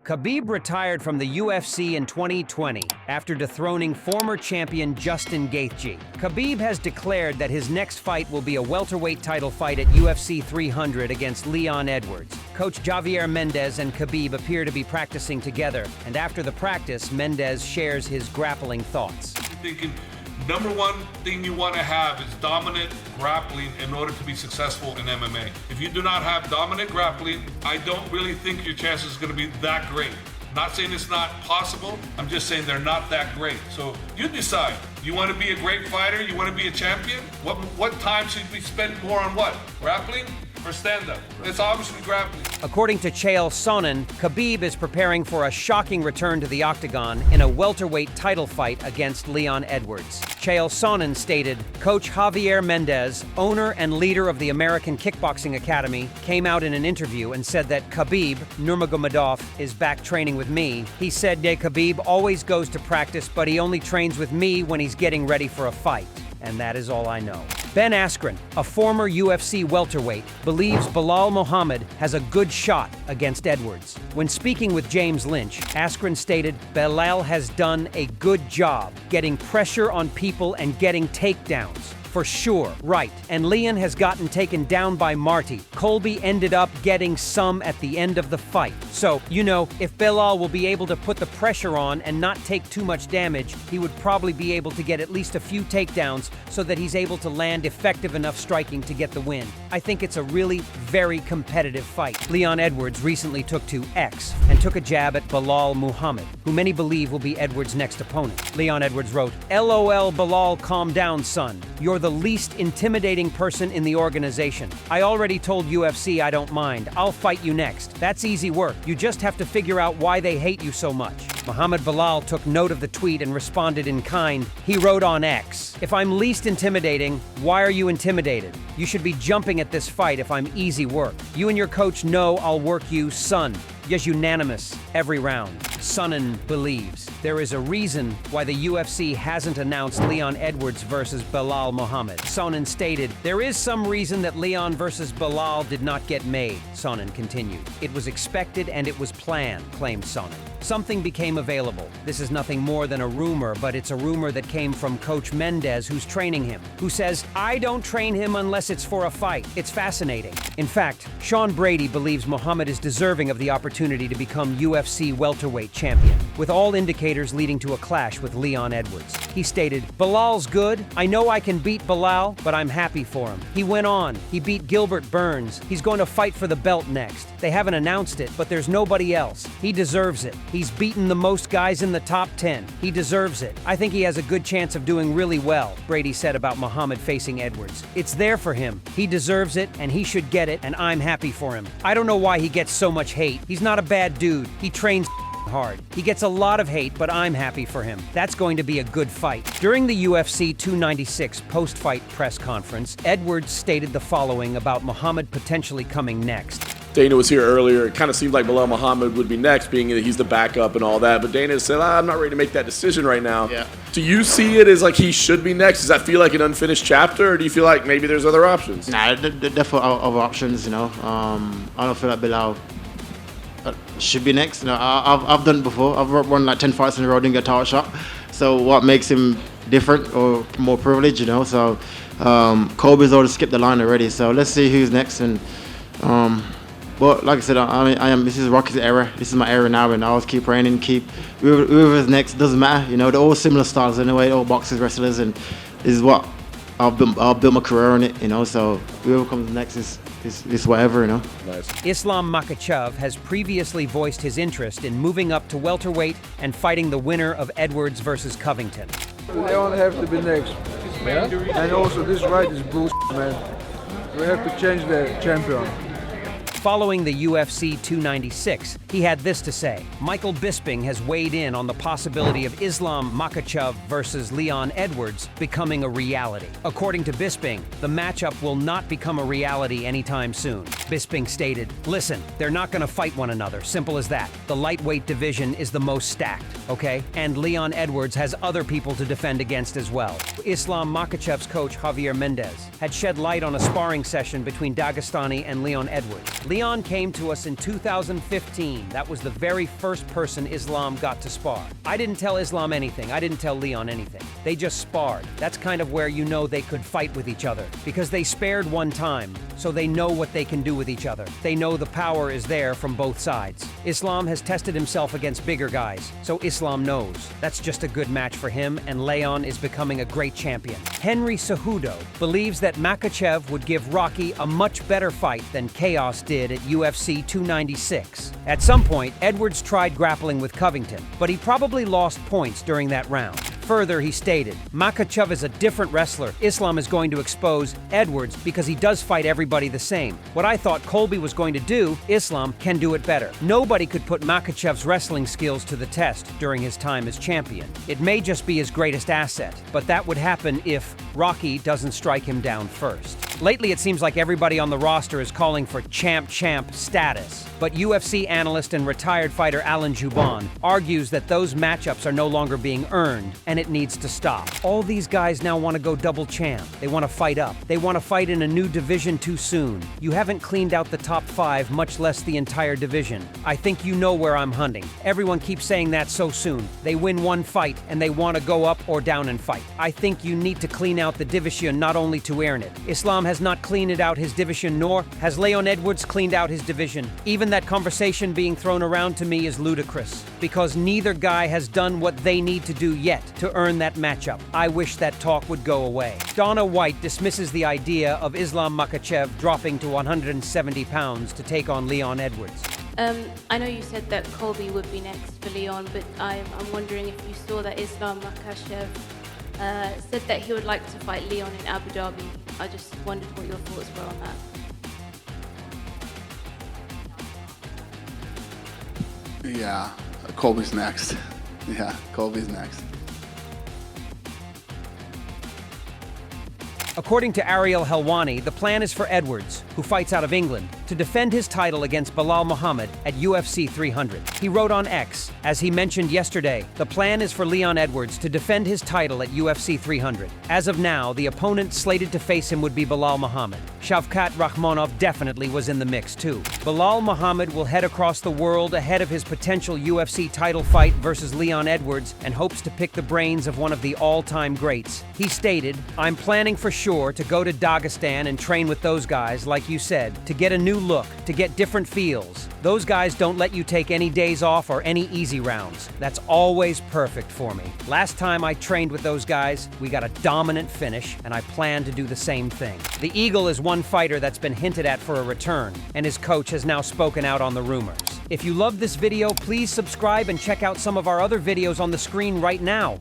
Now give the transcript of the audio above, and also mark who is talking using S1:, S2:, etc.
S1: Khabib retired from the UFC in 2020 after dethroning former champion Justin Gaethje. Khabib has declared that his next fight will be a welterweight title fight at UFC 300 against Leon Edwards. Coach Javier Mendez and Khabib appear to be practicing together, and after the practice, Mendez shares his grappling thoughts.
S2: Thinking, number one thing you want to have is dominant grappling in order to be successful in MMA. If you do not have dominant grappling, I don't really think your chances are going to be that great. Not saying it's not possible, I'm just saying they're not that great. So you decide. You want to be a great fighter? You want to be a champion? What time should we spend more on what? Grappling or stand-up? It's obviously grappling.
S1: According to Sonnen, Khabib is preparing for a shocking return to the octagon in a welterweight title fight against Leon Edwards. Sonnen stated, Coach Javier Mendez, owner and leader of the American Kickboxing Academy, came out in an interview and said that Khabib Nurmagomedov is back training with me. He said Khabib always goes to practice, but he only trains with me when he's getting ready for a fight. And that is all I know. Ben Askren, a former UFC welterweight, believes Belal Muhammad has a good shot against Edwards. When speaking with James Lynch, Askren stated, Belal has done a good job getting pressure on people and getting takedowns. For sure, right. And Leon has gotten taken down by Marty. Colby ended up getting some at the end of the fight. So, if Belal will be able to put the pressure on and not take too much damage, he would probably be able to get at least a few takedowns so that he's able to land effective enough striking to get the win. I think it's a really very competitive fight. Leon Edwards recently took to X and took a jab at Belal Muhammad, who many believe will be Edwards' next opponent. Leon Edwards wrote, LOL Belal, calm down, son. You're the least intimidating person in the organization. I already told UFC I don't mind. I'll fight you next. That's easy work. You just have to figure out why they hate you so much. Muhammad Belal took note of the tweet and responded in kind. He wrote on X, if I'm least intimidating, why are you intimidated? You should be jumping at this fight if I'm easy work. You and your coach know I'll work you, son. Yes, unanimous, every round. Sonnen believes there is a reason why the UFC hasn't announced Leon Edwards versus Belal Muhammad. Sonnen stated, there is some reason that Leon versus Belal did not get made, Sonnen continued. It was expected and it was planned, claimed Sonnen. Something became available. This is nothing more than a rumor, but it's a rumor that came from Coach Mendez, who's training him, who says, I don't train him unless it's for a fight. It's fascinating. In fact, Shawn Brady believes Muhammad is deserving of the opportunity to become UFC welterweight champion, with all indicators leading to a clash with Leon Edwards. He stated, Belal's good. I know I can beat Belal, but I'm happy for him. He went on. He beat Gilbert Burns. He's going to fight for the belt next. They haven't announced it, but there's nobody else. He deserves it. He's beaten the most guys in the top 10. He deserves it. I think he has a good chance of doing really well, Brady said about Muhammad facing Edwards. It's there for him. He deserves it, and he should get it, and I'm happy for him. I don't know why he gets so much hate. He's not a bad dude. He trains hard. He gets a lot of hate, but I'm happy for him. That's going to be a good fight. During the UFC 296 post-fight press conference, Edwards stated the following about Muhammad potentially coming next.
S3: Dana was here earlier. It kind of seemed like Belal Muhammad would be next, being that he's the backup and all that. But Dana said, I'm not ready to make that decision right now.
S4: Yeah.
S3: Do you see it as like he should be next? Does that feel like an unfinished chapter, or do you feel like maybe there's other options?
S4: Nah, definitely other options, I don't feel like Belal should be next. I've done it before. I've won like 10 fights in a row, didn't get a title shot. So what makes him different or more privileged, So Colby's already skipped the line already. So let's see who's next. And but like I said, I am. This is Rocky's era. This is my era now, and I always keep training, whoever's next. Doesn't matter, They're all similar styles anyway. All boxers, wrestlers, and this is what I'll build my career on it. So whoever comes next is whatever.
S3: Nice.
S1: Islam Makhachev has previously voiced his interest in moving up to welterweight and fighting the winner of Edwards versus Covington.
S5: Leon have to be next. Yeah? And also this fight is bullshit, man. We have to change the champion.
S1: Following the UFC 296, he had this to say. Michael Bisping has weighed in on the possibility of Islam Makhachev versus Leon Edwards becoming a reality. According to Bisping, the matchup will not become a reality anytime soon. Bisping stated, listen, they're not going to fight one another, simple as that. The lightweight division is the most stacked, okay? And Leon Edwards has other people to defend against as well. Islam Makhachev's coach, Javier Mendez, had shed light on a sparring session between Dagestani and Leon Edwards. Leon came to us in 2015. That was the very first person Islam got to spar. I didn't tell Islam anything. I didn't tell Leon anything. They just sparred. That's kind of where you know they could fight with each other, because they spared one time, so they know what they can do with each other. They know the power is there from both sides. Islam has tested himself against bigger guys, so Islam knows. That's just a good match for him, and Leon is becoming a great champion. Henry Cejudo believes that Makhachev would give Rocky a much better fight than Chaos did at UFC 296. At some point, Edwards tried grappling with Covington, but he probably lost points during that round. Further, he stated, Makhachev is a different wrestler. Islam is going to expose Edwards because he does fight everybody the same. What I thought Colby was going to do, Islam can do it better. Nobody could put Makhachev's wrestling skills to the test during his time as champion. It may just be his greatest asset, but that would happen if Rocky doesn't strike him down first. Lately, it seems like everybody on the roster is calling for champ status. But UFC analyst and retired fighter Alan Jouban argues that those matchups are no longer being earned, and it needs to stop. All these guys now want to go double champ. They want to fight up. They want to fight in a new division too soon. You haven't cleaned out the top 5, much less the entire division. I think you know where I'm hunting. Everyone keeps saying that so soon. They win one fight, and they want to go up or down and fight. I think you need to clean out the division not only to earn it. Islam has not cleaned out his division, nor has Leon Edwards cleaned out his division. Even that conversation being thrown around to me is ludicrous, because neither guy has done what they need to do yet to earn that matchup. I wish that talk would go away. Dana White dismisses the idea of Islam Makhachev dropping to 170 pounds to take on Leon Edwards.
S6: I know you said that Colby would be next for Leon, but I'm wondering if you saw that Islam Makhachev said that he would like to fight Leon in Abu Dhabi. I just wondered what your thoughts were on that.
S7: Yeah, Colby's next. Yeah, Colby's next.
S1: According to Ariel Helwani, the plan is for Edwards, who fights out of England, to defend his title against Belal Muhammad at UFC 300. He wrote on X, as he mentioned yesterday, the plan is for Leon Edwards to defend his title at UFC 300. As of now, the opponent slated to face him would be Belal Muhammad. Shavkat Rakhmonov definitely was in the mix too. Belal Muhammad will head across the world ahead of his potential UFC title fight versus Leon Edwards and hopes to pick the brains of one of the all-time greats. He stated, "I'm planning for sure to go to Dagestan and train with those guys, like you said, to get a new look, to get different feels. Those guys don't let you take any days off or any easy rounds. That's always perfect for me. Last time I trained with those guys, we got a dominant finish, and I plan to do the same thing." The Eagle is one fighter that's been hinted at for a return, and his coach has now spoken out on the rumors. If you loved this video, please subscribe and check out some of our other videos on the screen right now.